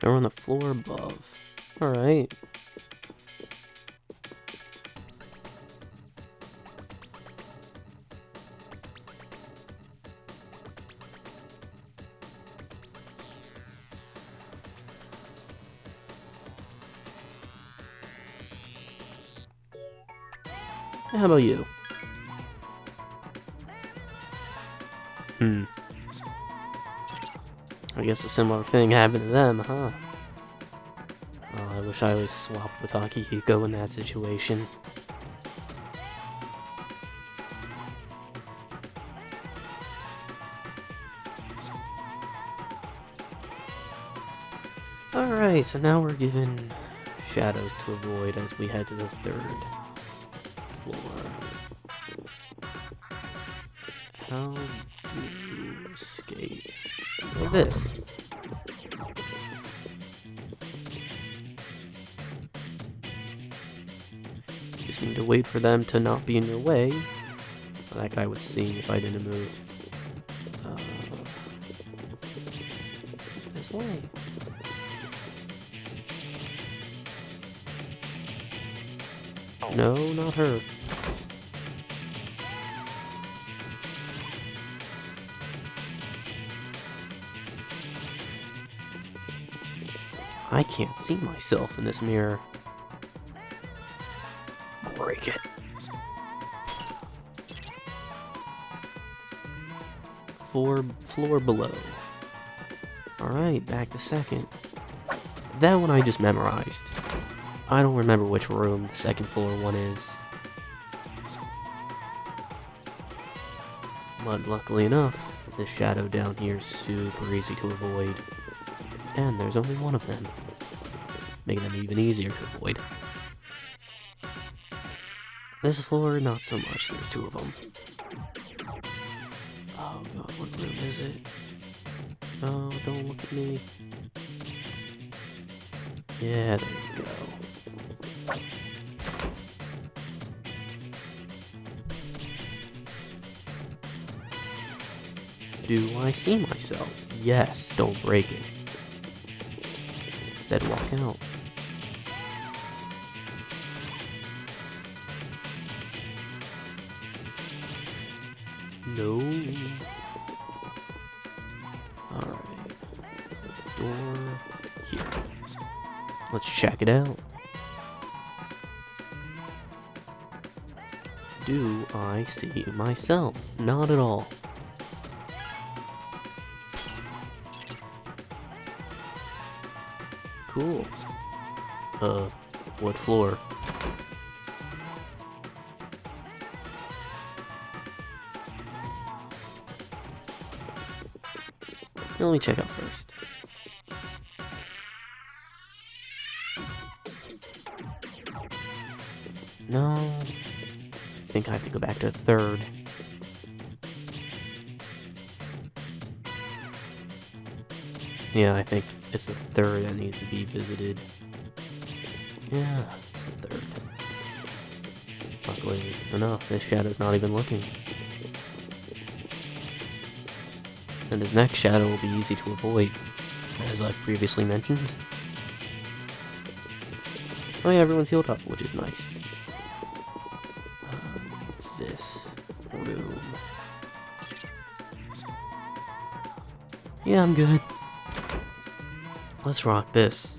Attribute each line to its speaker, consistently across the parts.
Speaker 1: They're on the floor above. Alright. How about you? I guess a similar thing happened to them, huh? Oh, I wish I was swapped with Akihiko in that situation. Alright, so now we're given shadows to avoid as we head to the third floor. How do you escape? What's this? Just need to wait for them to not be in your way. That guy would see me if I didn't move. This way. No, not her. I can't see myself in this mirror. Break it. Floor below. Alright, back to second. That one I just memorized. I don't remember which room the second floor one is. But luckily enough, this shadow down here is super easy to avoid. And there's only one of them, making them even easier to avoid. This floor, not so much, there's two of them. Oh god, what room is it? Oh, don't look at me. Yeah, there you go. Do I see myself? Yes, don't break it. Instead, walk out. No. Alright. Door here. Let's check it out. Do I see myself? Not at all. Cool. What floor? Let me check out first. No. I think I have to go back to the third. Yeah, I think it's the third that needs to be visited. Yeah, it's the third. Luckily enough, this shadow's not even looking. And this next shadow will be easy to avoid, as I've previously mentioned. Oh yeah, everyone's healed up, which is nice. What's this room? Yeah, I'm good. Let's rock this.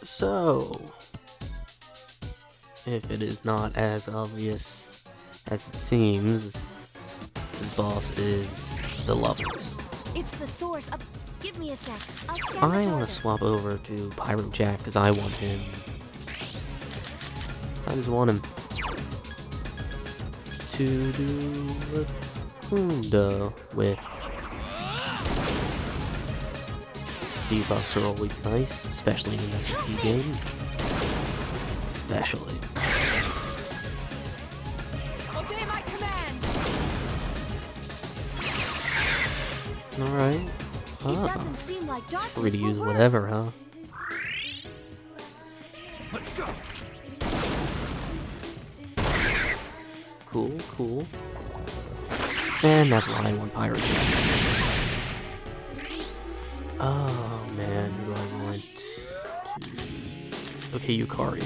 Speaker 1: So, if it is not as obvious as it seems, this boss is the Lovers.
Speaker 2: It's the source of. Give me a sec.
Speaker 1: I want to swap over to Pyro Jack because I want him. I just want him to do a Kunda with. Debuffs are always nice, especially in an SCP game. Especially.
Speaker 2: Obey my command.
Speaker 1: Alright.
Speaker 2: doesn't seem like
Speaker 1: It's
Speaker 2: darkness
Speaker 1: free to
Speaker 2: will
Speaker 1: use
Speaker 2: work.
Speaker 1: whatever, huh?
Speaker 3: Let's go.
Speaker 1: Cool, cool. And that's why I want Pirate Jack. Oh man, who do I want to... Okay, Yukari.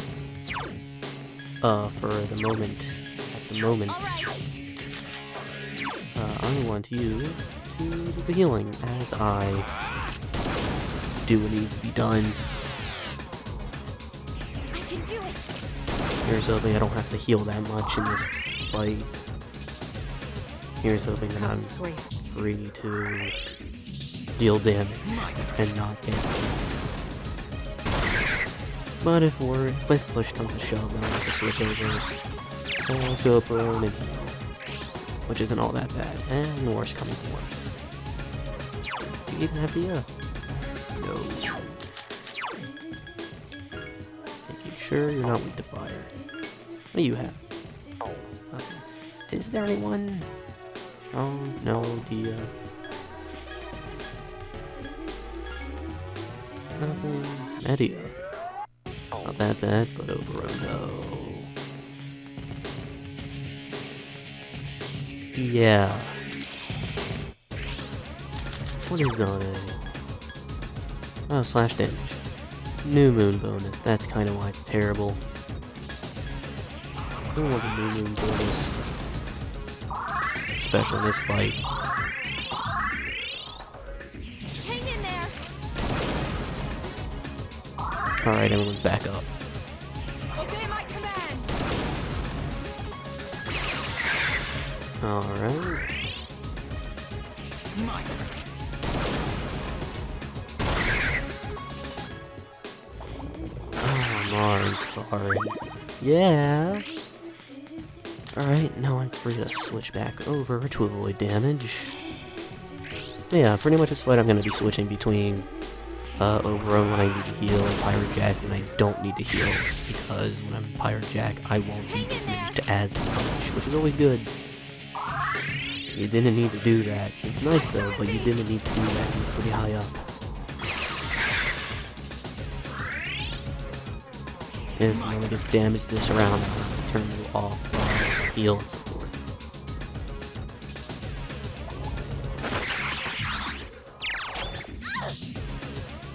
Speaker 1: For the moment, at the moment, I want you to do the healing as I do what needs to be done.
Speaker 2: I can do it.
Speaker 1: Here's hoping I don't have to heal that much in this fight. Here's hoping that I'm
Speaker 2: Disgraceful.
Speaker 1: free to deal damage and not get hit. But if push comes to shove, then I'll have to switch over to a prone and heal, which isn't all that bad. And worse coming to worse. Do you even have the No. Making sure you're not weak to fire. What do you have? Is there anyone? Oh no, the nothing. Media. Not that bad, but Oberon, no. Yeah. What is on it? Oh, slash damage. New moon bonus. That's kind of why it's terrible. I don't want the new moon bonus. Especially in this fight.
Speaker 2: Hang in there.
Speaker 1: Alright, everyone's back up.
Speaker 2: Obey my command.
Speaker 1: Alright.
Speaker 3: My turn.
Speaker 1: Oh, Kari. Yeah. Alright, now I'm free to switch back over to avoid damage. Yeah, pretty much this fight I'm gonna be switching between Oberon when I need to heal and Pirate Jack when I don't need to heal, because when I'm Pirate Jack I won't be damaged as much, which is always good. You didn't need to do that. It's nice though, but you didn't need to do that. You're pretty high up. If no one gets damaged this round, I'll turn you off of heal and support.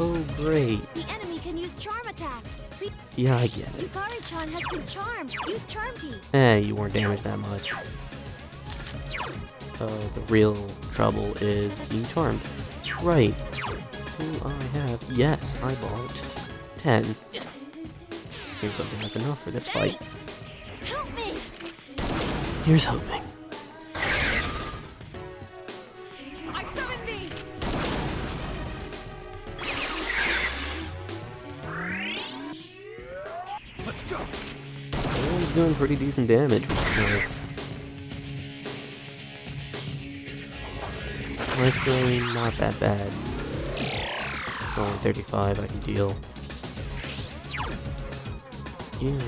Speaker 1: Oh great.
Speaker 2: The enemy can use charm attacks. Please.
Speaker 1: Yeah, I get it.
Speaker 2: Yukari-chan has been charmed. Use Charm Tea.
Speaker 1: You weren't damaged that much. The real trouble is being charmed. Right. Do I have? Yes, I bought 10. Here's hoping that's enough for this fight.
Speaker 2: Help me.
Speaker 1: Here's hoping.
Speaker 2: I summon thee.
Speaker 3: Let's go.
Speaker 1: He's doing pretty decent damage, which is nice. Actually, not that bad. Only 35, I can deal. Ew.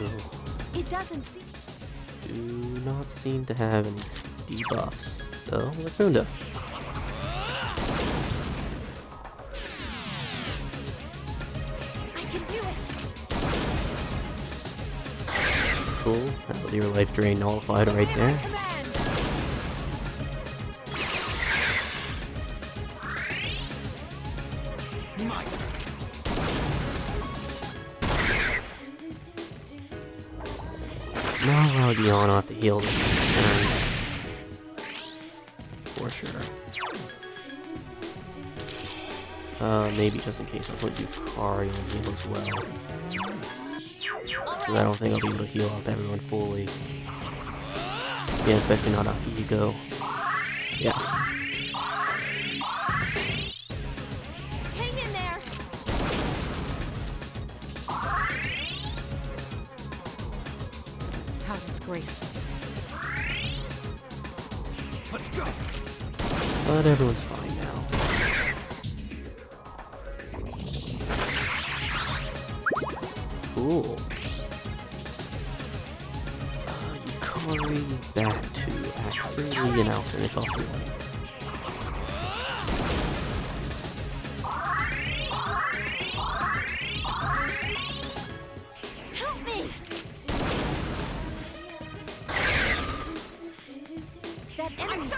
Speaker 2: It doesn't seem.
Speaker 1: Do not seem to have any debuffs. So, Lacunda.
Speaker 2: I can do it.
Speaker 1: Cool. That was your life drain nullified right
Speaker 2: Obey my
Speaker 1: there.
Speaker 2: command.
Speaker 3: My turn.
Speaker 1: Now I'll be on off the heal this turn. For sure. Maybe just in case I'll put Yukari on heal as well. Because I don't think I'll be able to heal up everyone fully. Yeah, especially not on Ego. Yeah.
Speaker 2: Hang in there. How disgraceful.
Speaker 3: Let's go.
Speaker 1: But everyone's fine now. Cool. Yukari back to Act 3 and I'll finish off the one.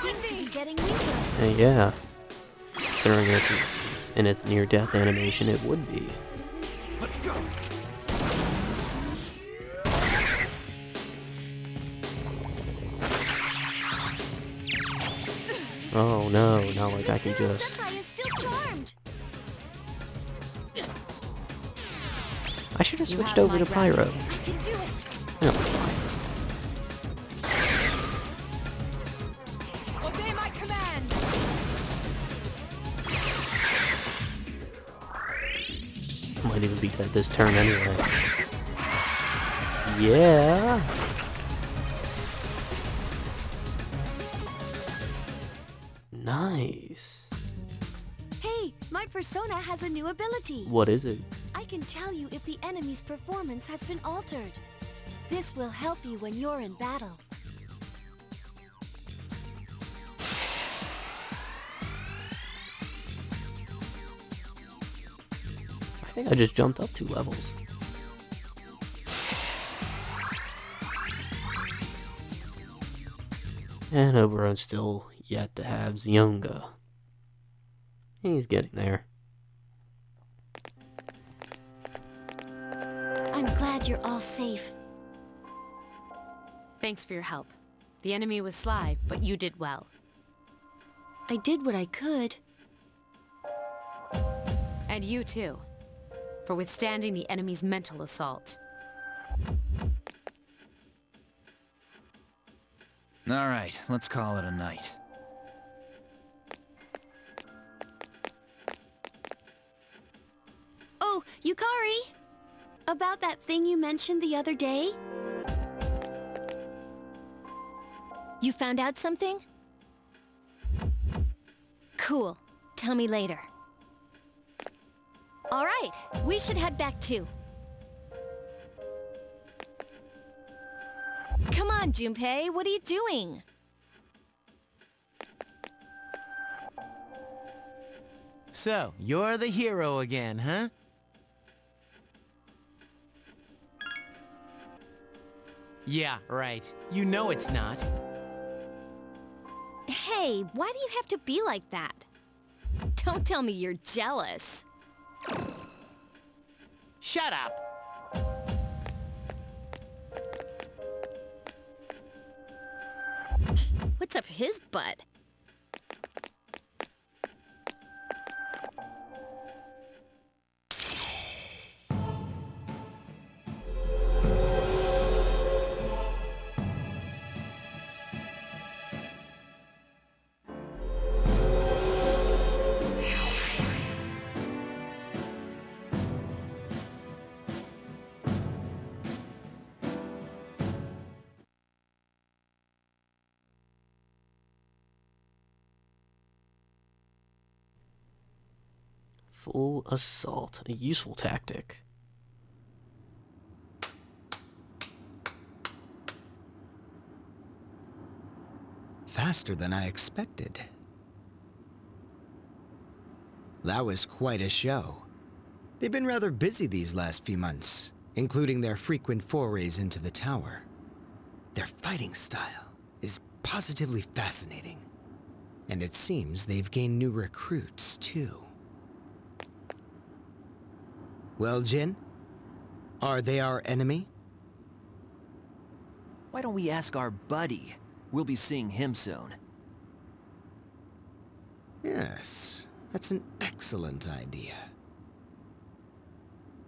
Speaker 2: seems to be getting weaker.
Speaker 1: Yeah. Considering it's in its near-death animation, it would be.
Speaker 3: Let's go.
Speaker 1: Oh no, not like I can
Speaker 2: Mitsuru
Speaker 1: just...
Speaker 2: Senpai is still charmed.
Speaker 1: I should have
Speaker 2: You
Speaker 1: switched
Speaker 2: have
Speaker 1: over
Speaker 2: my
Speaker 1: to Pyro.
Speaker 2: gratitude. I can do it.
Speaker 1: No, fine.
Speaker 2: Obey my command.
Speaker 1: Might even beat that this turn anyway. Yeah. Nice.
Speaker 2: Hey, my persona has a new ability.
Speaker 1: What is it?
Speaker 2: I can tell you if the enemy's performance has been altered. This will help you when you're in battle.
Speaker 1: I think I just jumped up 2 levels. And Oberon's still yet to have Zionga. He's getting there.
Speaker 2: I'm glad you're all safe.
Speaker 4: Thanks for your help. The enemy was sly, but you did well.
Speaker 2: I did what I could.
Speaker 4: And you too, for withstanding the enemy's mental assault.
Speaker 3: All right, let's call it a night.
Speaker 2: Oh, Yukari! About that thing you mentioned the other day? You found out something? Cool. Tell me later. All right, we should head back too. Come on, Junpei, what are you doing?
Speaker 5: So, you're the hero again, huh? Yeah, right. You know it's not.
Speaker 2: Hey, why do you have to be like that? Don't tell me you're jealous.
Speaker 5: Shut up!
Speaker 2: What's up his butt?
Speaker 1: Full assault, a useful tactic.
Speaker 6: Faster than I expected. That was quite a show. They've been rather busy these last few months, including their frequent forays into the tower. Their fighting style is positively fascinating. And it seems they've gained new recruits, too. Well, Jin? Are they our enemy?
Speaker 7: Why don't we ask our buddy? We'll be seeing him soon.
Speaker 6: Yes, that's an excellent idea.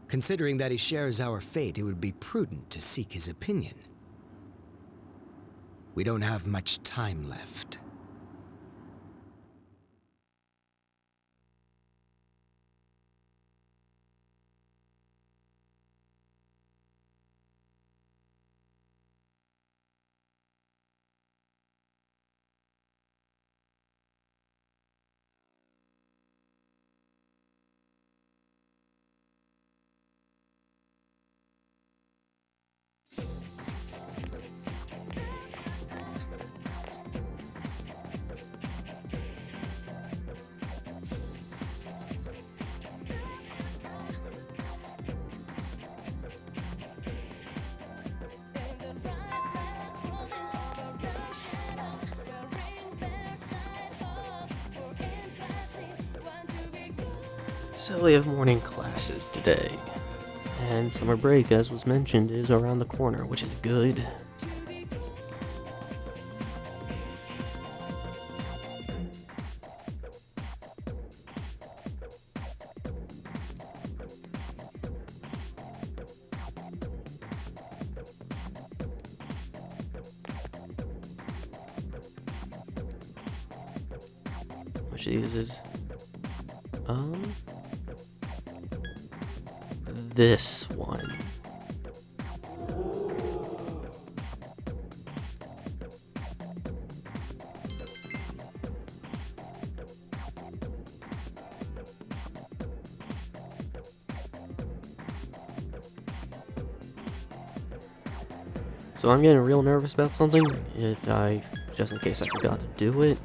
Speaker 6: Considering that he shares our fate, it would be prudent to seek his opinion. We don't have much time left.
Speaker 1: So we have morning classes today. And summer break, as was mentioned, is around the corner, which is good. Which of these is this one. So I'm getting real nervous about something, just in case I forgot to do it.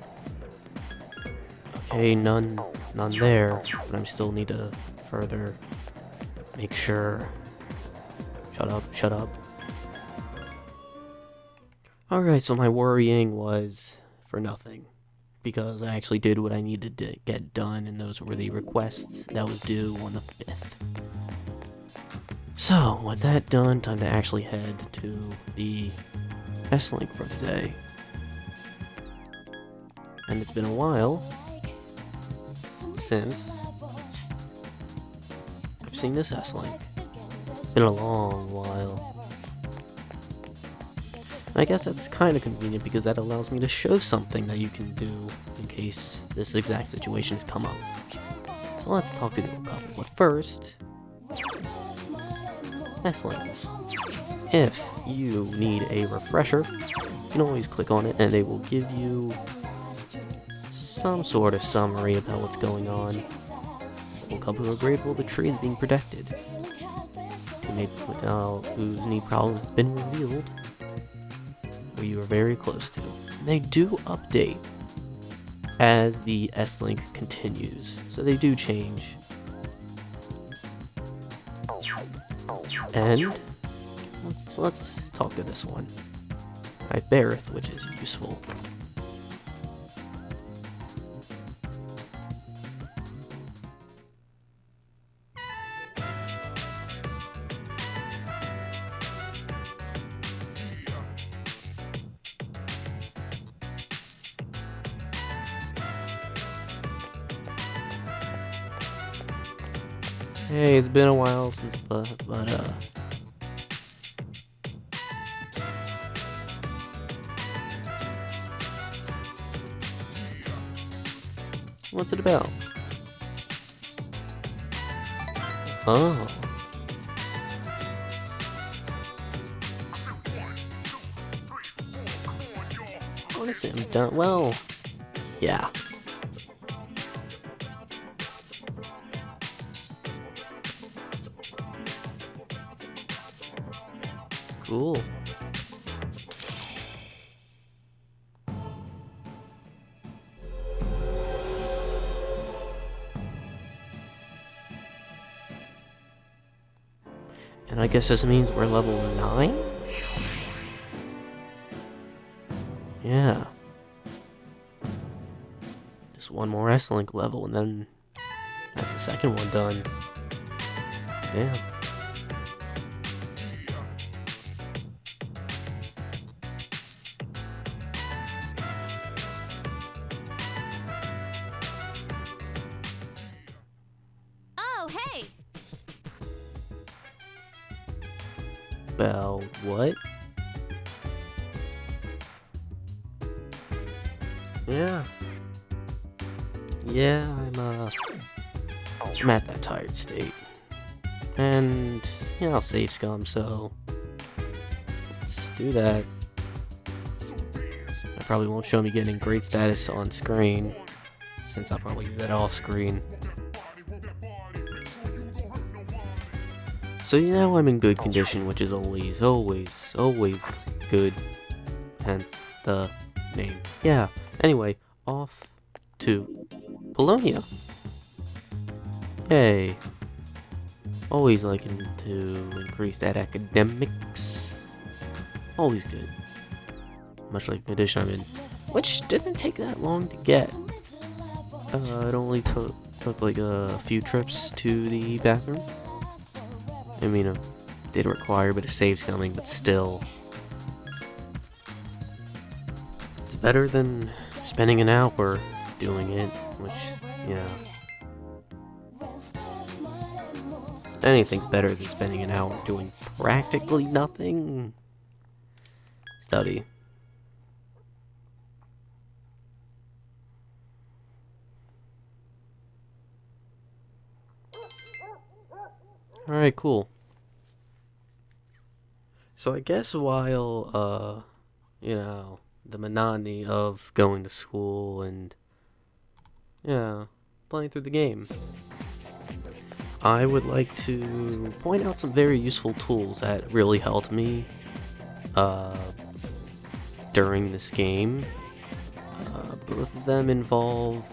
Speaker 1: Okay, none there, but I still need to further make sure. Shut up. Alright, so my worrying was for nothing, because I actually did what I needed to get done, and those were the requests that was due on the 5th. So, with that done, time to actually head to the S-Link for the day. And it's been a while since I've seen this S-Link. It's been a long while. And I guess that's kind of convenient because that allows me to show something that you can do in case this exact situation has come up. So let's talk to the couple. But first, S-Link. If you need a refresher, you can always click on it and they will give you some sort of summary about what's going on. A couple are grateful the tree is being protected. Whose knee problems have been revealed, or you are very close to. And they do update as the S-Link continues, so they do change. And let's talk to this one. I have Bareth, which is useful. Hey, it's been a while since, but what's it about? Oh. Honestly, I'm done. Well, yeah. Cool. And I guess this means we're level 9? Yeah. Just one more S-Link level and then that's the second one done. Yeah.
Speaker 2: Oh, hey!
Speaker 1: Well, what? Yeah. Yeah, I'm at that tired state. And, yeah, I'll save scum, so let's do that. I probably won't show me getting great status on screen, since I'll probably do that off screen. So now I'm in good condition, which is always good, hence the name. Yeah, anyway, off to Polonia. Yay. Always liking to increase that academics. Always good. Much like the condition I'm in, which didn't take that long to get. It only took took like a few trips to the bathroom. I mean, did require a bit of saves coming, but still. It's better than spending an hour doing it, which, yeah. Anything's better than spending an hour doing practically nothing. Study. Alright, cool. So I guess while, you know, the monotony of going to school and, yeah, playing through the game, I would like to point out some very useful tools that really helped me, during this game. Both of them involve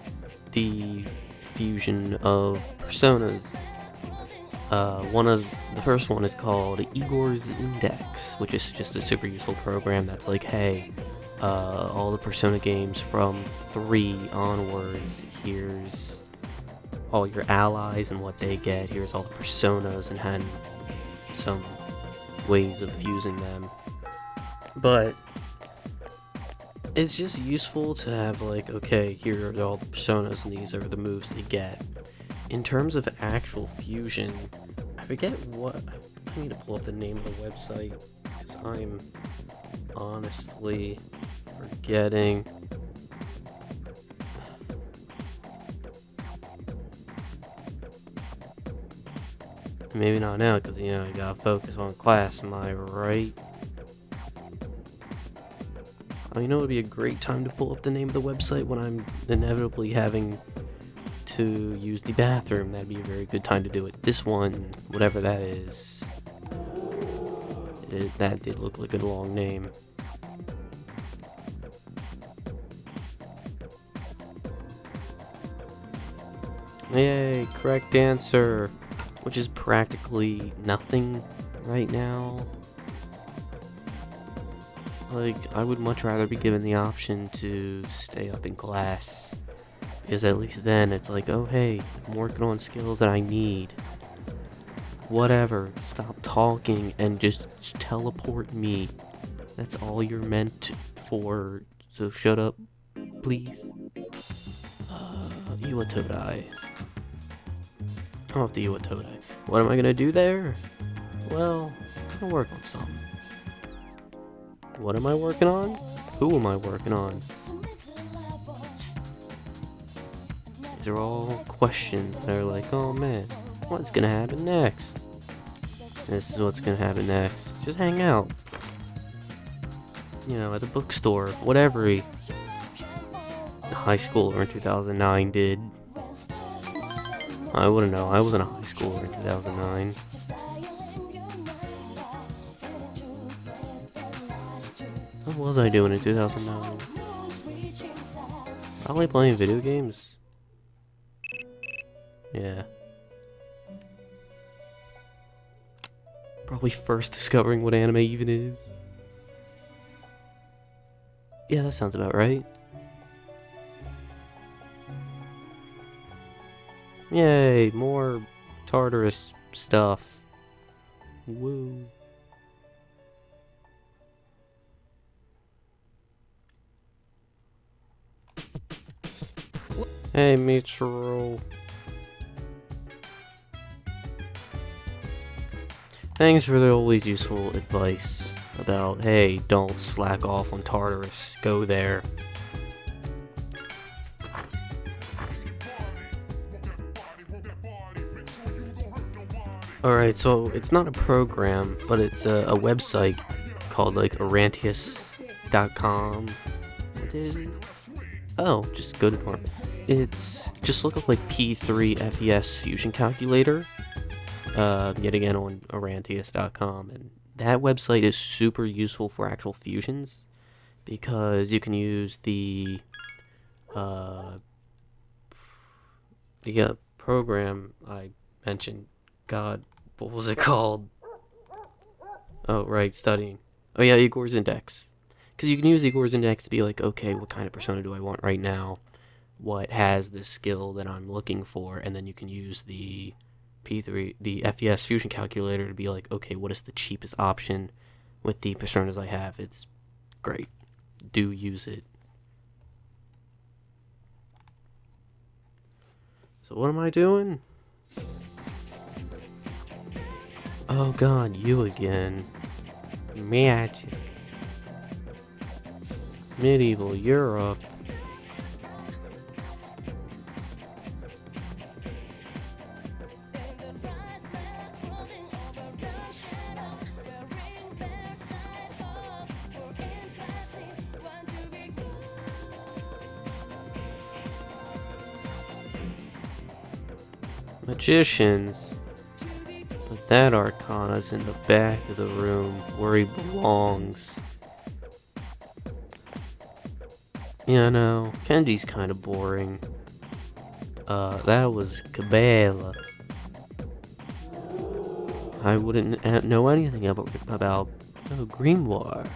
Speaker 1: the fusion of personas. The first one is called Igor's Index, which is just a super useful program that's like, hey, all the Persona games from 3 onwards, here's all your allies and what they get, here's all the personas and some ways of fusing them. But it's just useful to have like, okay, here are all the personas and these are the moves they get. In terms of actual fusion, I forget what, I need to pull up the name of the website, because I'm honestly forgetting. Maybe not now, because, you know, you gotta focus on class, am I right? Oh, you know, it would be a great time to pull up the name of the website when I'm inevitably having to use the bathroom. That'd be a very good time to do it. This one, whatever that is, that did look like a long name. Yay, correct answer, which is practically nothing right now. Like, I would much rather be given the option to stay up in class, because at least then it's like, oh hey, I'm working on skills that I need. Whatever, stop talking and just teleport me. That's all you're meant for, so shut up, please. Iwatodai. Off to Iwatodai. What am I gonna do there? Well, I'm gonna work on something. What am I working on? Who am I working on? These are all questions that are like, oh man, what's gonna happen next? This is what's gonna happen next. Just hang out. You know, at the bookstore, whatever a high schooler in 2009 did. I wouldn't know, I wasn't a high schooler in 2009. What was I doing in 2009? Probably playing video games. Yeah. Probably first discovering what anime even is. Yeah, that sounds about right. Yay, more Tartarus stuff. Woo. Hey, Michiro. Thanks for the always useful advice about, hey, don't slack off on Tartarus. Go there. Alright, so it's not a program, but it's a website called like Orantius.com. What is it? Oh, just go to Norm. It's just look up like P3 FES fusion calculator. Yet again on Orantius.com, and that website is super useful for actual fusions because you can use the program I mentioned. God, what was it called? Oh, right, studying. Oh yeah, Igor's Index. Because you can use Igor's Index to be like, okay, what kind of persona do I want right now? what has this skill that I'm looking for, and then you can use the FES fusion calculator to be like, okay, what is the cheapest option with the personas I have? It's great. Do use it. So what am I doing? Oh god, you again. Magic. Medieval Europe. Magicians. But that Arcana's in the back of the room where he belongs. Yeah, no, Kenji's kind of boring. That was Kabbalah. I wouldn't know anything about Grimoire.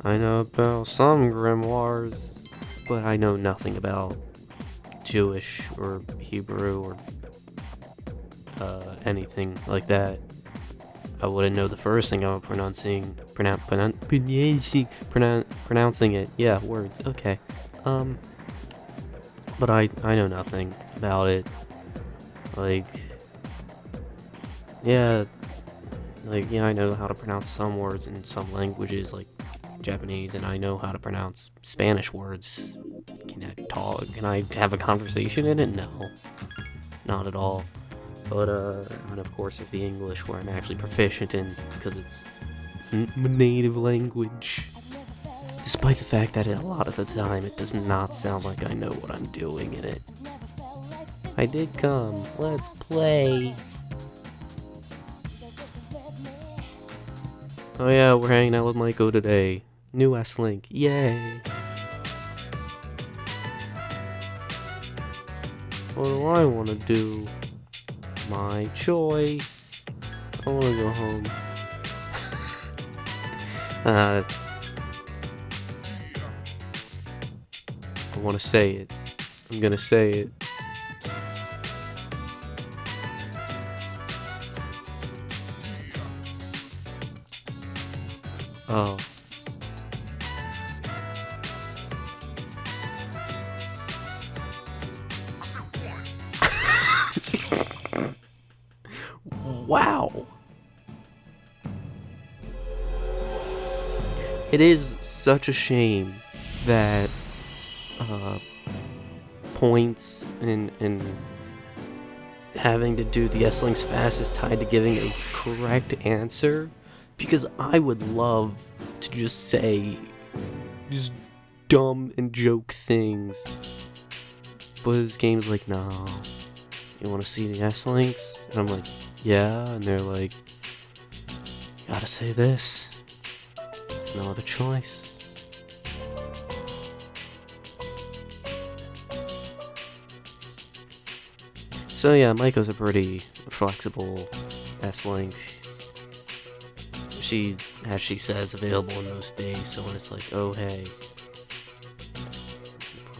Speaker 1: I know about some grimoires, but I know nothing about Jewish or Hebrew or anything like that. I wouldn't know the first thing I'm pronouncing it. Yeah, words. Okay. But I know nothing about it. Like, yeah, I know how to pronounce some words in some languages, like Japanese, and I know how to pronounce Spanish words. Can I talk? Can I have a conversation in it? No, not at all. But, and of course there's the English, where I'm actually proficient in, because it's my native language. Despite the fact that a lot of the time it does not sound like I know what I'm doing in it. I did come. Let's play. Oh yeah, we're hanging out with Maiko today. New S-Link. Yay. What do I want to do? My choice. I want to go home. I want to say it. I'm gonna say it. Oh. Wow. It is such a shame that points and having to do the S-Links fast is tied to giving a correct answer, because I would love to just say just dumb and joke things, but this game's like, no, you want to see the S-Links? And I'm like, yeah, and they're like, you gotta say this, there's no other choice. So yeah, Maiko's a pretty flexible S-Link. She, as she says, available in most days, so when it's like, oh hey,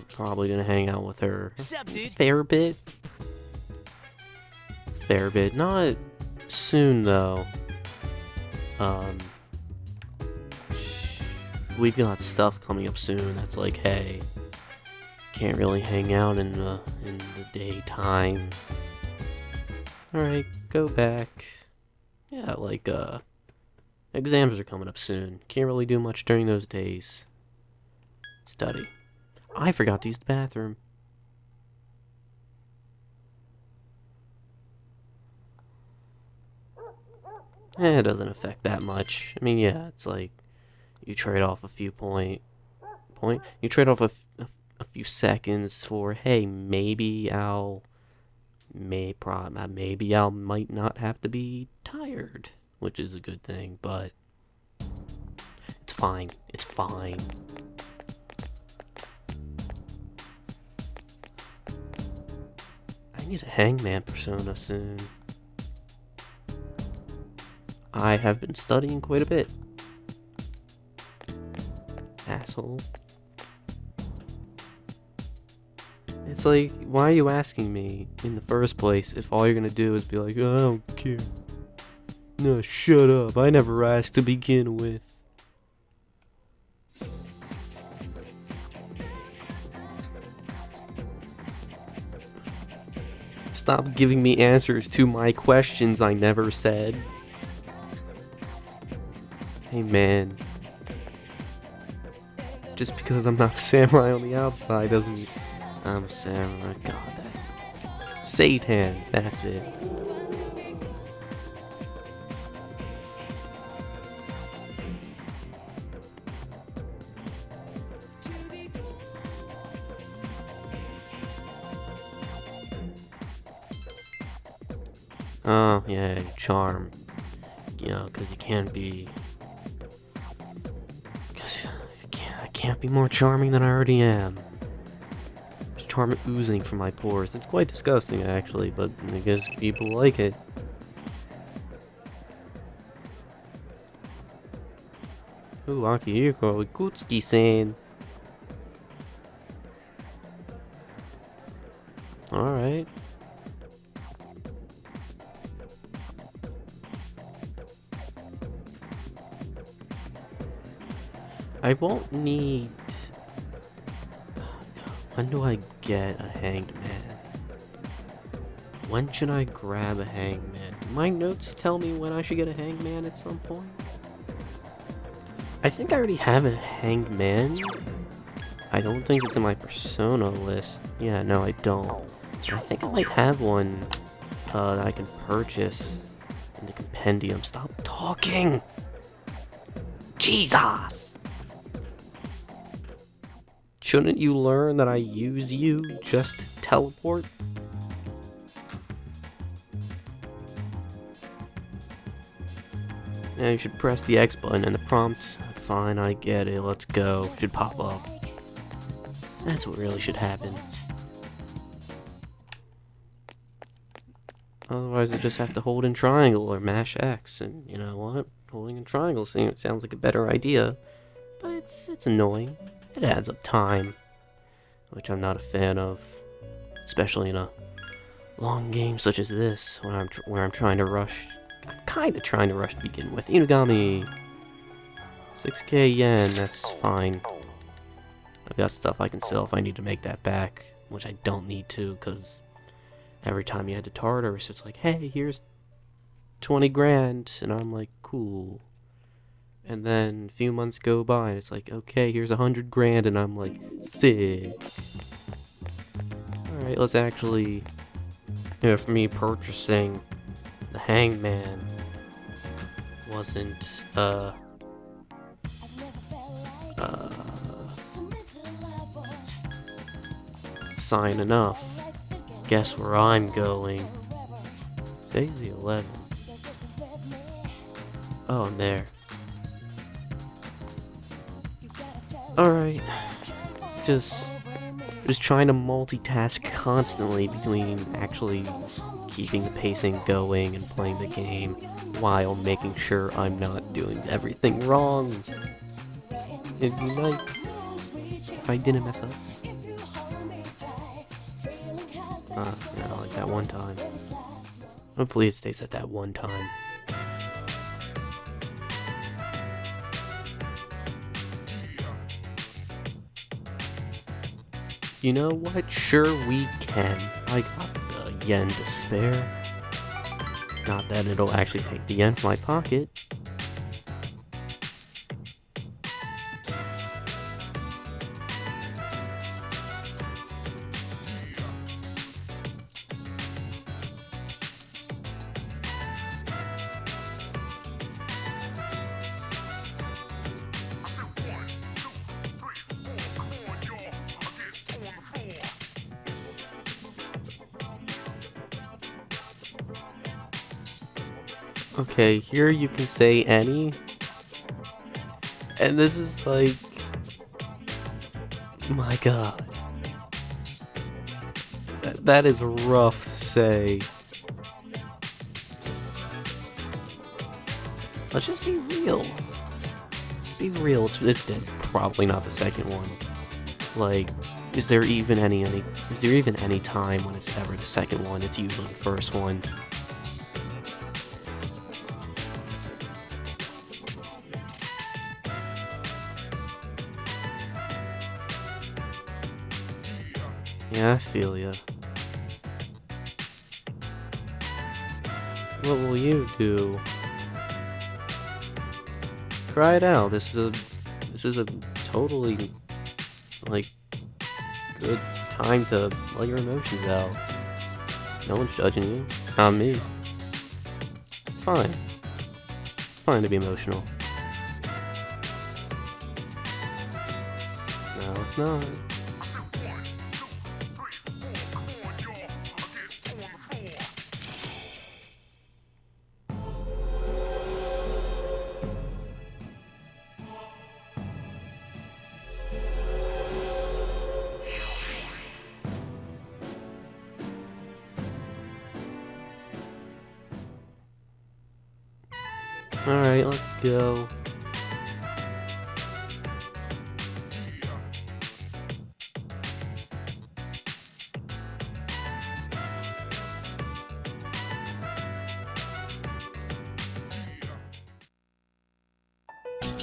Speaker 1: probably gonna hang out with her a fair bit. Not soon though. We've got stuff coming up soon that's like, hey, can't really hang out in the daytimes. Alright, go back. Yeah, like, exams are coming up soon. Can't really do much during those days. Study. I forgot to use the bathroom. It doesn't affect that much. I mean, yeah, it's like, you trade off a few you trade off a few seconds for, hey, maybe I might not have to be tired, which is a good thing, but it's fine. It's fine. I need a Hangman persona soon. I have been studying quite a bit. Asshole. It's like, why are you asking me in the first place if all you're gonna do is be like, oh, I don't care. No, shut up. I never asked to begin with. Stop giving me answers to my questions I never said. Hey man. Just because I'm not a samurai on the outside doesn't mean I'm a samurai. God, that. Satan, that's it. Oh, yeah, charm. You know, because you can't be... Because I can't be more charming than I already am. There's charm oozing from my pores. It's quite disgusting, actually, but I guess people like it. Ooh, Akihiko Ikutsuki-san. Alright. I won't need... When do I get a hanged man? When should I grab a hanged man? My notes tell me when I should get a hanged man at some point. I think I already have a hanged man. I don't think it's in my persona list. Yeah, no, I don't. I think I might have one that I can purchase in the compendium. Stop talking! Jesus! Shouldn't you learn that I use you just to teleport? Yeah, you should press the X button and the prompt, fine, I get it, let's go, should pop up. That's what really should happen. Otherwise I just have to hold in triangle or mash X, and you know what? Holding in triangle sounds like a better idea, but it's annoying. It adds up time, which I'm not a fan of, especially in a long game such as this, where I'm trying to rush. I'm kind of trying to rush to begin with. Inugami, 6k yen, that's fine. I've got stuff I can sell if I need to make that back, which I don't need to, because every time you head to Tartarus, it's like, hey, here's 20 grand, and I'm like, cool. And then a few months go by, and it's like, okay, here's 100 grand, and I'm like, sick. Alright, let's actually, if me purchasing the hangman wasn't, sign enough, guess where I'm going? Today's the 11th. Oh, I'm there. Alright, just trying to multitask constantly between actually keeping the pacing going and playing the game while making sure I'm not doing everything wrong. It'd be nice if I didn't mess up. Yeah, like that one time. Hopefully it stays at that one time. You know what? Sure we can. I got the yen to spare. Not that it'll actually take the yen from my pocket. Okay, here you can say any. And this is like... My god. That is rough to say. Let's just be real. Let's be real. It's probably not the second one. Like, Is there even any time when it's ever the second one? It's usually the first one. Yeah, I feel ya. What will you do? Try it out. This is a totally, like, good time to let your emotions out. No one's judging you. Not me. It's fine. It's fine to be emotional. No, it's not. Alright, let's go.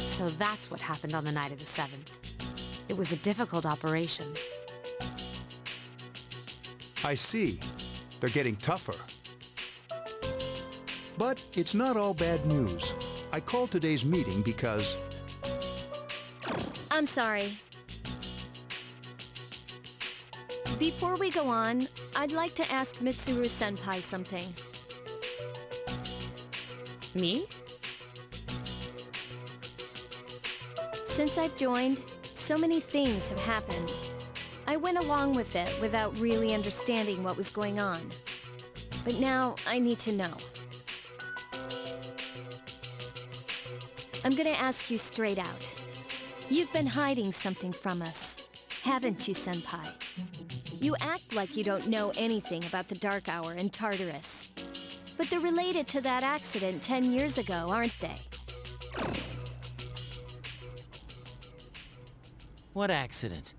Speaker 4: So that's what happened on the night of the 7th. It was a difficult operation.
Speaker 8: I see. They're getting tougher. But it's not all bad news. I called today's meeting because...
Speaker 2: I'm sorry. Before we go on, I'd like to ask Mitsuru-senpai something.
Speaker 4: Me?
Speaker 2: Since I've joined, so many things have happened. I went along with it without really understanding what was going on. But now I need to know. I'm gonna ask you straight out. You've been hiding something from us, haven't you, Senpai? You act like you don't know anything about the Dark Hour and Tartarus. But they're related to that accident 10 years ago, aren't they?
Speaker 5: What accident?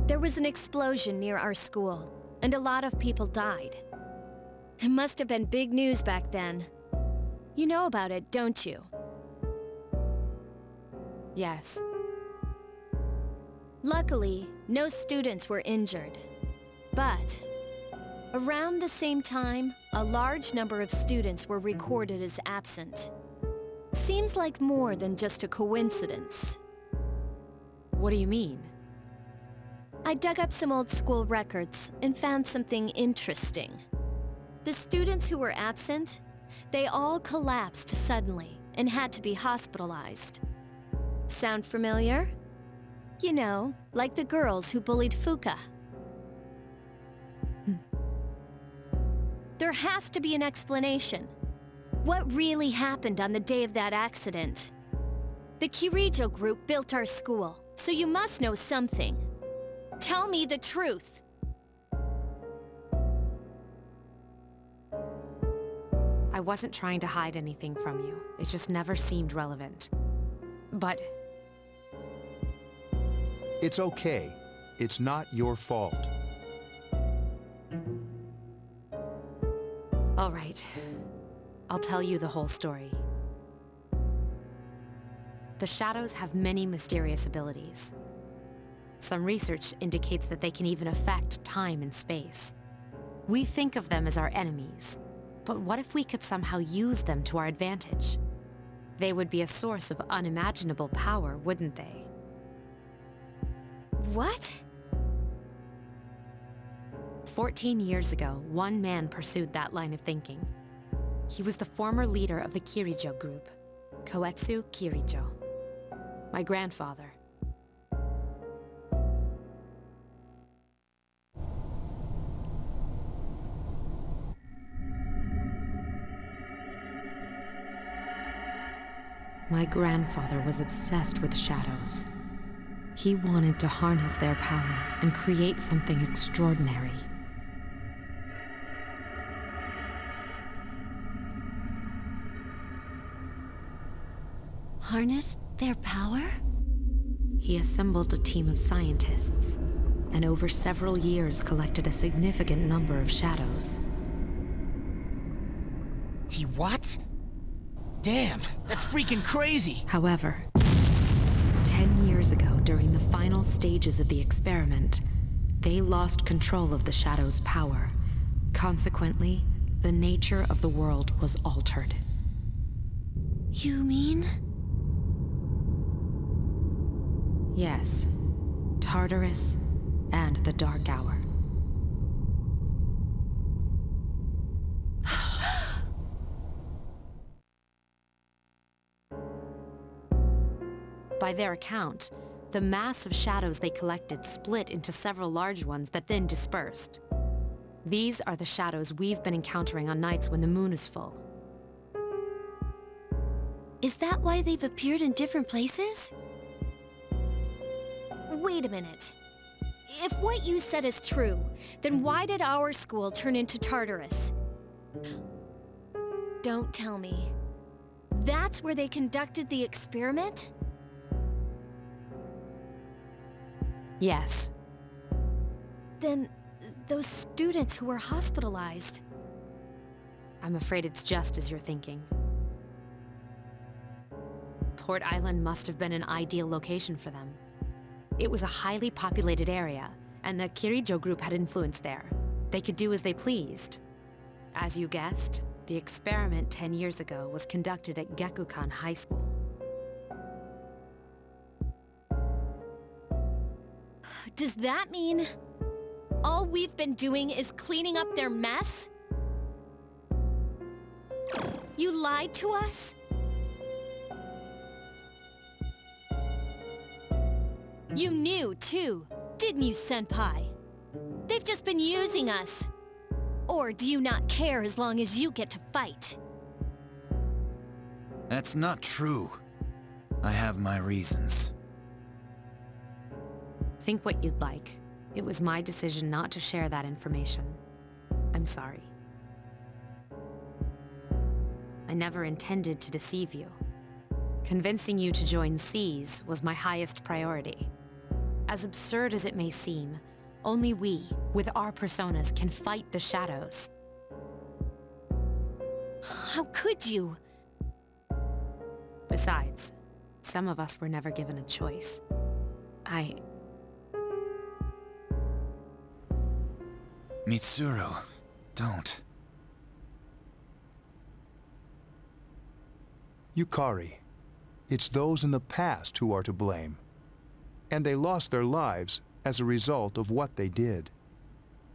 Speaker 2: There was an explosion near our school, and a lot of people died. It must have been big news back then. You know about it, don't you?
Speaker 4: Yes.
Speaker 2: Luckily, no students were injured. But around the same time, a large number of students were recorded as absent. Seems like more than just a coincidence.
Speaker 4: What do you mean?
Speaker 2: I dug up some old school records and found something interesting. The students who were absent, they all collapsed suddenly and had to be hospitalized. Sound familiar? You know, like the girls who bullied Fuka. There has to be an explanation. What really happened on the day of that accident? The Kirijo group built our school, so you must know something. Tell me the truth.
Speaker 4: I wasn't trying to hide anything from you. It just never seemed relevant. But...
Speaker 8: It's okay. It's not your fault.
Speaker 4: all right. I'll tell you the whole story. The shadows have many mysterious abilities. Some research indicates that they can even affect time and space. We think of them as our enemies, but what if we could somehow use them to our advantage? They would be a source of unimaginable power, wouldn't they?
Speaker 2: What?
Speaker 4: 14 years ago, one man pursued that line of thinking. He was the former leader of the Kirijo group, Koetsu Kirijo. My grandfather. My grandfather was obsessed with shadows. He wanted to harness their power and create something extraordinary.
Speaker 2: Harness their power?
Speaker 4: He assembled a team of scientists, and over several years collected a significant number of shadows.
Speaker 5: He what? Damn, that's freaking crazy!
Speaker 4: However, 10 years ago, during the final stages of the experiment, they lost control of the shadow's power. Consequently, the nature of the world was altered.
Speaker 2: You mean?
Speaker 4: Yes, Tartarus and the Dark Hour. By their account, the mass of shadows they collected split into several large ones that then dispersed. These are the shadows we've been encountering on nights when the moon is full.
Speaker 2: Is that why they've appeared in different places? Wait a minute. If what you said is true, then why did our school turn into Tartarus? Don't tell me. That's where they conducted the experiment?
Speaker 4: Yes.
Speaker 2: Then, those students who were hospitalized.
Speaker 4: I'm afraid it's just as you're thinking. Port Island must have been an ideal location for them. It was a highly populated area, and the Kirijo group had influence there. They could do as they pleased. As you guessed, the experiment 10 years ago was conducted at Gekukan High School.
Speaker 2: Does that mean all we've been doing is cleaning up their mess? You lied to us? You knew, too, didn't you, Senpai? They've just been using us. Or do you not care as long as you get to fight?
Speaker 3: That's not true. I have my reasons.
Speaker 4: Think what you'd like. It was my decision not to share that information. I'm sorry. I never intended to deceive you. Convincing you to join SEAS was my highest priority. As absurd as it may seem, only we, with our personas, can fight the shadows.
Speaker 2: How could you?
Speaker 4: Besides, some of us were never given a choice.
Speaker 3: Mitsuru, don't.
Speaker 8: Yukari, it's those in the past who are to blame. And they lost their lives as a result of what they did.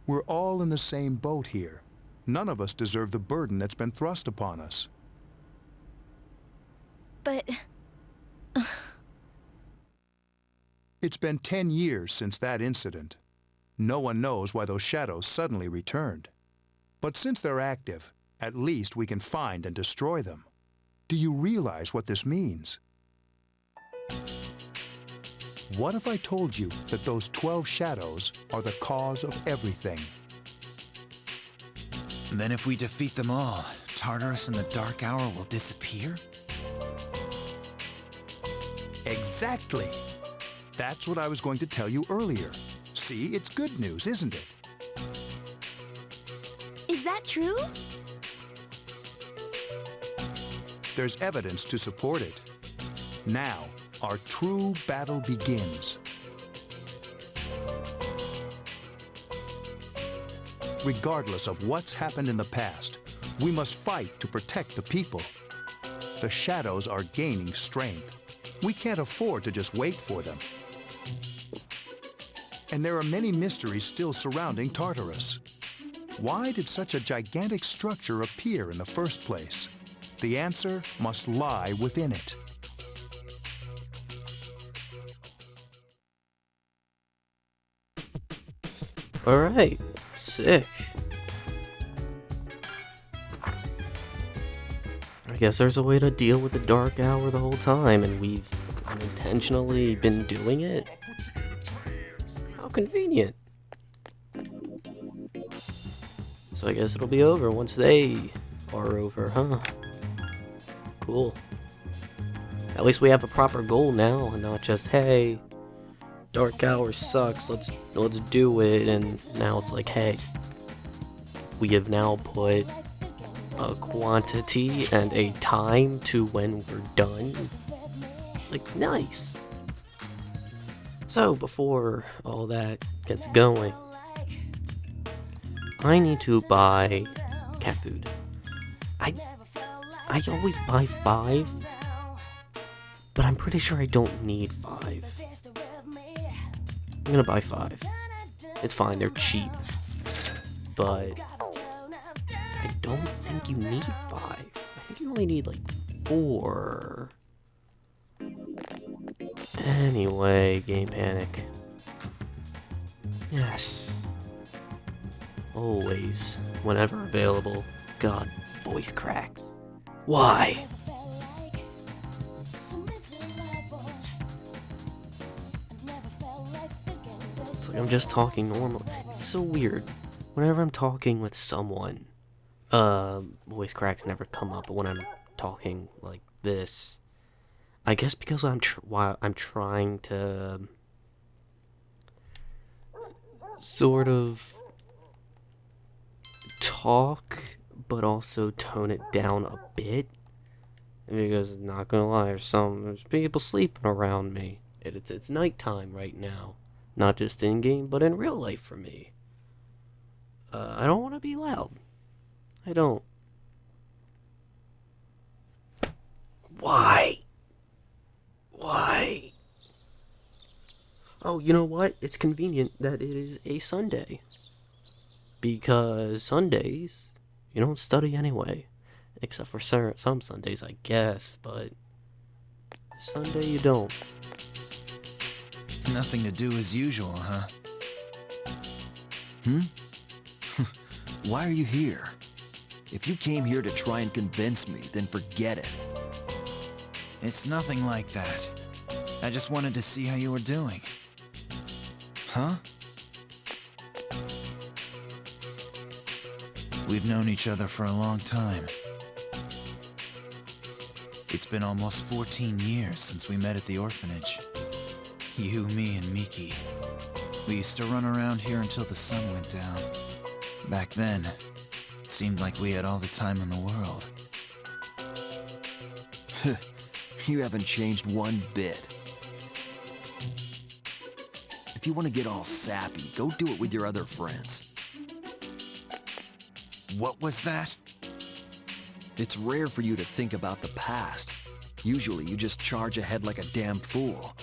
Speaker 8: We're all in the same boat here. None of us deserve the burden that's been thrust upon us.
Speaker 2: But...
Speaker 8: It's been 10 years since that incident. No one knows why those shadows suddenly returned. But since they're active, at least we can find and destroy them. Do you realize what this means? What if I told you that those 12 shadows are the cause of everything?
Speaker 3: Then if we defeat them all, Tartarus and the Dark Hour will disappear?
Speaker 8: Exactly! That's what I was going to tell you earlier. See, it's good news, isn't it?
Speaker 2: Is that true?
Speaker 8: There's evidence to support it. Now, our true battle begins. Regardless of what's happened in the past, we must fight to protect the people. The shadows are gaining strength. We can't afford to just wait for them. And there are many mysteries still surrounding Tartarus. Why did such a gigantic structure appear in the first place? The answer must lie within it.
Speaker 1: Alright, sick. I guess there's a way to deal with the Dark Hour the whole time, and we've unintentionally been doing it? How convenient. So I guess it'll be over once they are over, huh? Cool. At least we have a proper goal now, and not just, hey, Dark Hour sucks, let's do it, and now it's like, hey, we have now put a quantity and a time to when we're done. It's like, nice. So, before all that gets going, I need to buy cat food. I always buy 5, but I'm pretty sure I don't need 5. I'm gonna buy 5. It's fine, they're cheap. But I don't think you need 5. I think you only need like 4. Anyway, Game Panic. Yes. Always, whenever available. God, voice cracks. Why? It's like I'm just talking normal. It's so weird. Whenever I'm talking with someone, voice cracks never come up. But when I'm talking like this, I guess because while I'm trying to sort of talk, but also tone it down a bit. Because, not gonna lie, there's people sleeping around me. It's nighttime right now. Not just in game, but in real life for me. I don't want to be loud. I don't. Why? Oh, you know what? It's convenient that it is a Sunday. Because Sundays, you don't study anyway. Except for some Sundays, I guess, but Sunday you don't.
Speaker 3: Nothing to do as usual, huh?
Speaker 7: Why are you here? If you came here to try and convince me, then forget it.
Speaker 3: It's nothing like that. I just wanted to see how you were doing.
Speaker 7: Huh?
Speaker 3: We've known each other for a long time. It's been almost 14 years since we met at the orphanage. You, me, and Miki. We used to run around here until the sun went down. Back then, it seemed like we had all the time in the world.
Speaker 7: You haven't changed one bit. If you want to get all sappy, go do it with your other friends.
Speaker 3: What was that?
Speaker 7: It's rare for you to think about the past. Usually you just charge ahead like a damn fool.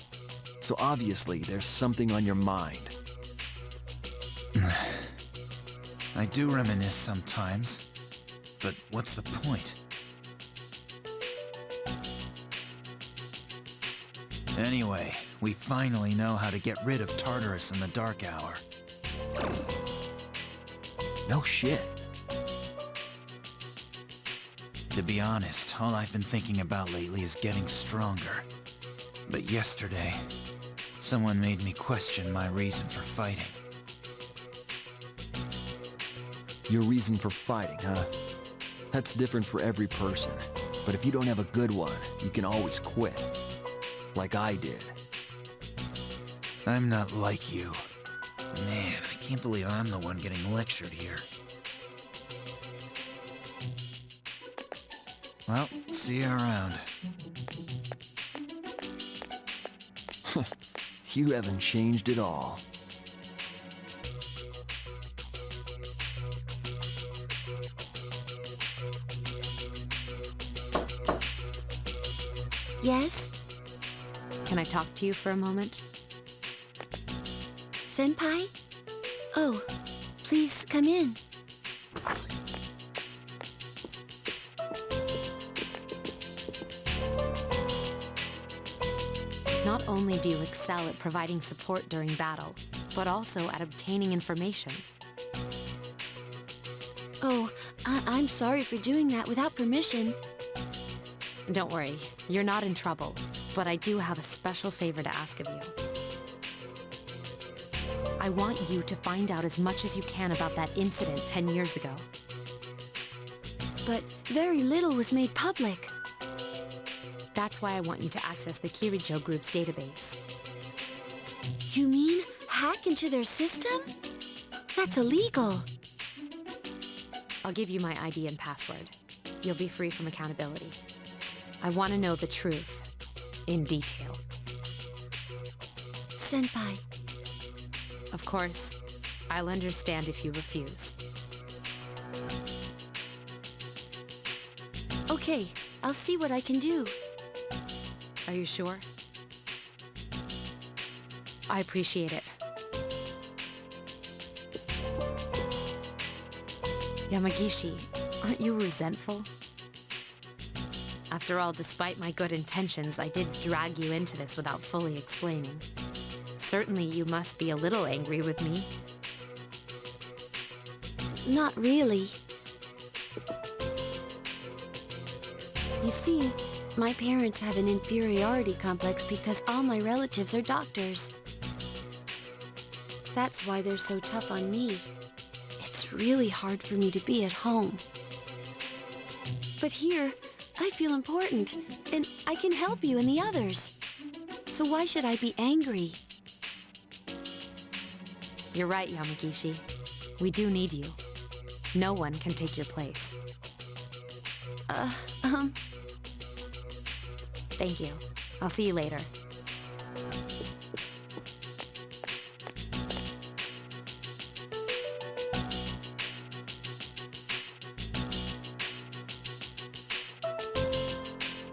Speaker 7: So obviously there's something on your mind.
Speaker 3: I do reminisce sometimes, but what's the point? Anyway, we finally know how to get rid of Tartarus in the Dark Hour.
Speaker 7: No shit.
Speaker 3: To be honest, all I've been thinking about lately is getting stronger. But yesterday, someone made me question my reason for fighting.
Speaker 7: Your reason for fighting, huh? That's different for every person. But if you don't have a good one, you can always quit. Like I did.
Speaker 3: I'm not like you. Man, I can't believe I'm the one getting lectured here. Well, see you around.
Speaker 7: You haven't changed at all.
Speaker 9: Yes?
Speaker 4: Can I talk to you for a moment?
Speaker 9: Senpai? Oh, please come in.
Speaker 4: Not only do you excel at providing support during battle, but also at obtaining information.
Speaker 9: Oh, I'm sorry for doing that without permission.
Speaker 4: Don't worry, you're not in trouble, but I do have a special favor to ask of you. I want you to find out as much as you can about that incident 10 years ago.
Speaker 9: But very little was made public.
Speaker 4: That's why I want you to access the Kirijo Group's database.
Speaker 9: You mean hack into their system? That's illegal.
Speaker 4: I'll give you my ID and password. You'll be free from accountability. I want to know the truth. In detail.
Speaker 9: Senpai,
Speaker 4: Of course, I'll understand if you refuse.
Speaker 9: okay, I'll see what I can do.
Speaker 4: Are you sure? I appreciate it. Yamagishi, aren't you resentful? After all, despite my good intentions, I did drag you into this without fully explaining. Certainly you must be a little angry with me.
Speaker 9: Not really. You see, my parents have an inferiority complex because all my relatives are doctors. That's why they're so tough on me. It's really hard for me to be at home. But here, I feel important, and I can help you and the others. So why should I be angry?
Speaker 4: You're right, Yamagishi. We do need you. No one can take your place. Thank you. I'll see you later.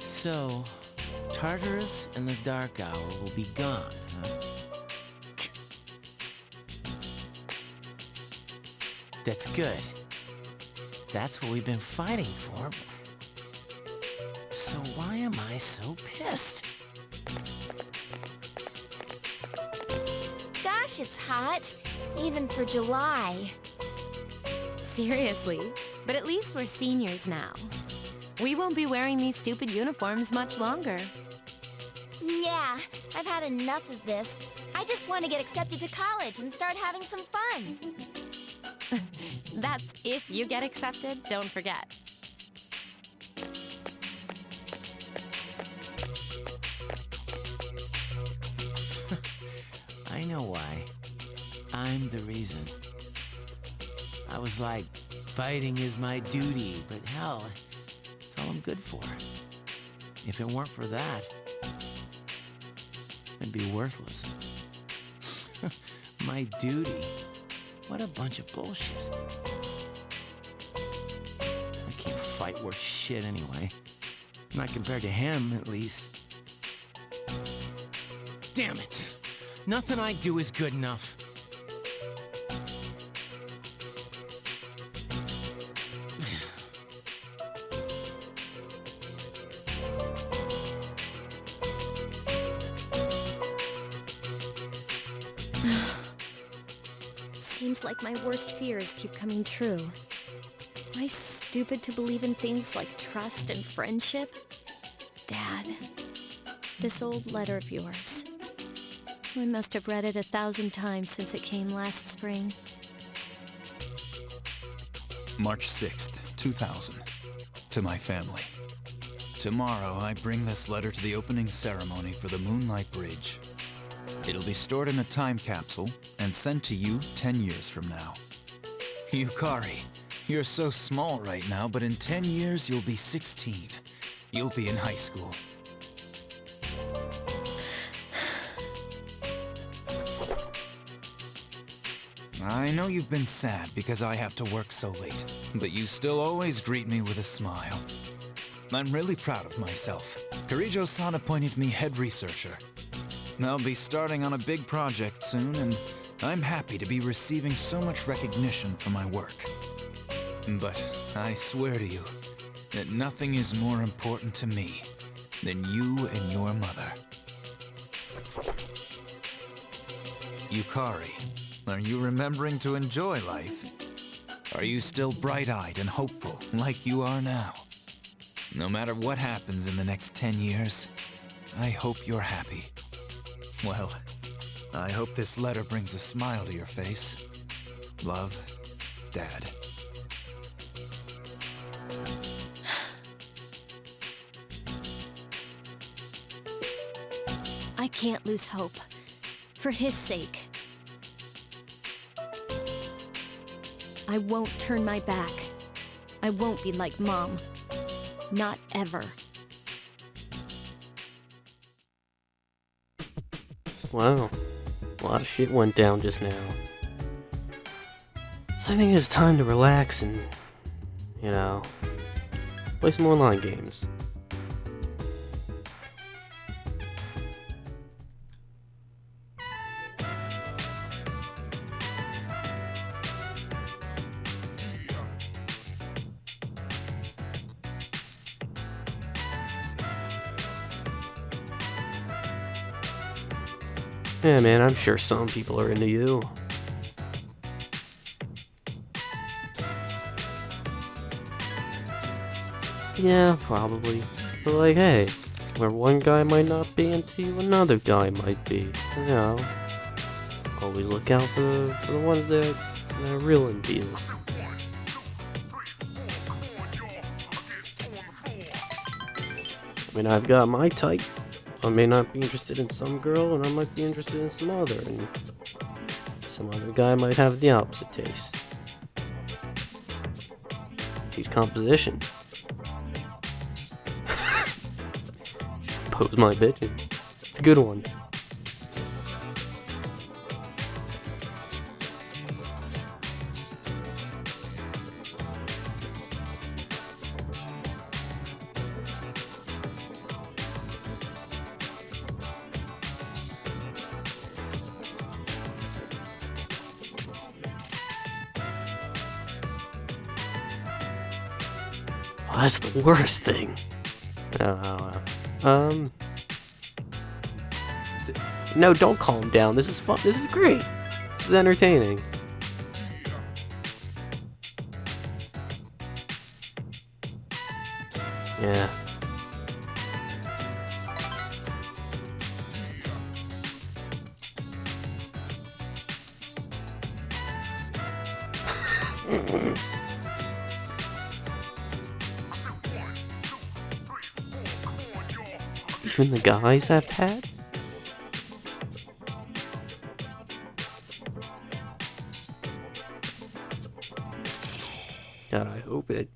Speaker 5: So, Tartarus and the Dark Hour will be gone, huh? That's good. That's what we've been fighting for. So why am I so pissed?
Speaker 10: Gosh, it's hot. Even for July.
Speaker 4: Seriously, but at least we're seniors now. We won't be wearing these stupid uniforms much longer.
Speaker 10: Yeah, I've had enough of this. I just want to get accepted to college and start having some fun.
Speaker 4: That's if you get accepted, don't forget.
Speaker 5: I know why. I'm the reason. I was like, fighting is my duty, but hell, it's all I'm good for. If it weren't for that, I'd be worthless. My duty? What a bunch of bullshit. I can't fight worth shit anyway. Not compared to him, at least. Damn it! Nothing I do is good enough.
Speaker 2: Seems like my worst fears keep coming true. Am I stupid to believe in things like trust and friendship? Dad, this old letter of yours. I must have read it 1,000 times since it came last spring.
Speaker 3: March 6th, 2000. To my family. Tomorrow, I bring this letter to the opening ceremony for the Moonlight Bridge. It'll be stored in a time capsule and sent to you 10 years from now. Yukari, you're so small right now, but in 10 years, you'll be 16. You'll be in high school. I know you've been sad because I have to work so late, but you still always greet me with a smile. I'm really proud of myself. Kirijo-san appointed me head researcher. I'll be starting on a big project soon, and I'm happy to be receiving so much recognition for my work. But I swear to you that nothing is more important to me than you and your mother. Yukari, are you remembering to enjoy life? Are you still bright-eyed and hopeful like you are now? No matter what happens in the next 10 years, I hope you're happy. Well, I hope this letter brings a smile to your face. Love, Dad.
Speaker 2: I can't lose hope. For his sake. I won't turn my back. I won't be like Mom. Not ever.
Speaker 1: Wow. A lot of shit went down just now. So I think it's time to relax and, you know, play some online games. Yeah, man, I'm sure some people are into you. Yeah, probably. But like, hey, where one guy might not be into you, another guy might be. You know, always look out for the ones that are real into you. I mean, I've got my type. I may not be interested in some girl, and I might be interested in some other, and some other guy might have the opposite taste. Teach composition. Compose my bitch. It's a good one. Oh, that's the worst thing. No, don't calm down. This is fun. This is great. This is entertaining. Yeah. Even the guys have pads? God, I hope it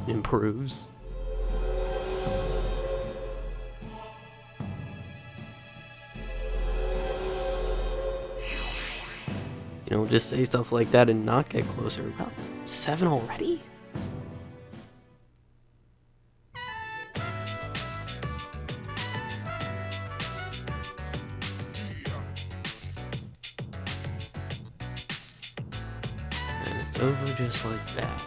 Speaker 1: improves. You know, just say stuff like that and not get closer. Well, 7 already? It's over just like that.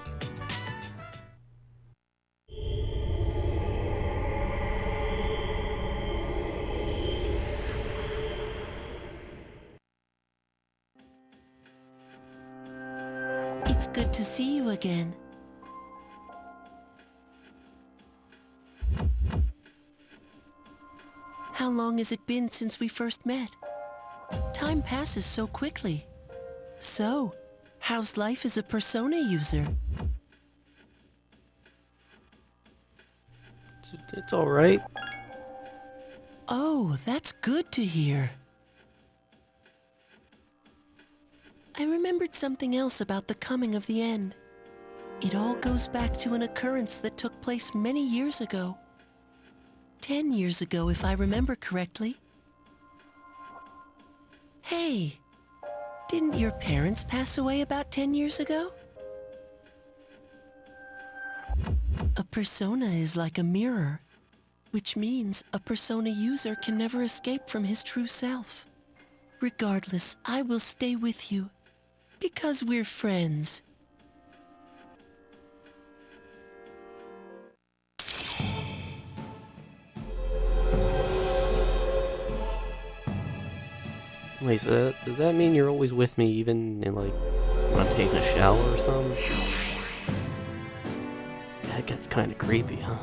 Speaker 11: It's good to see you again. How long has it been since we first met? Time passes so quickly. So, how's life as a Persona user?
Speaker 1: It's alright.
Speaker 11: Oh, that's good to hear. I remembered something else about the coming of the end. It all goes back to an occurrence that took place many years ago. 10 years ago, if I remember correctly. Hey, didn't your parents pass away about 10 years ago? A persona is like a mirror, which means a persona user can never escape from his true self. Regardless, I will stay with you, because we're friends.
Speaker 1: Wait, so does that mean you're always with me even in, like, when I'm taking a shower or something? That gets kinda creepy, huh?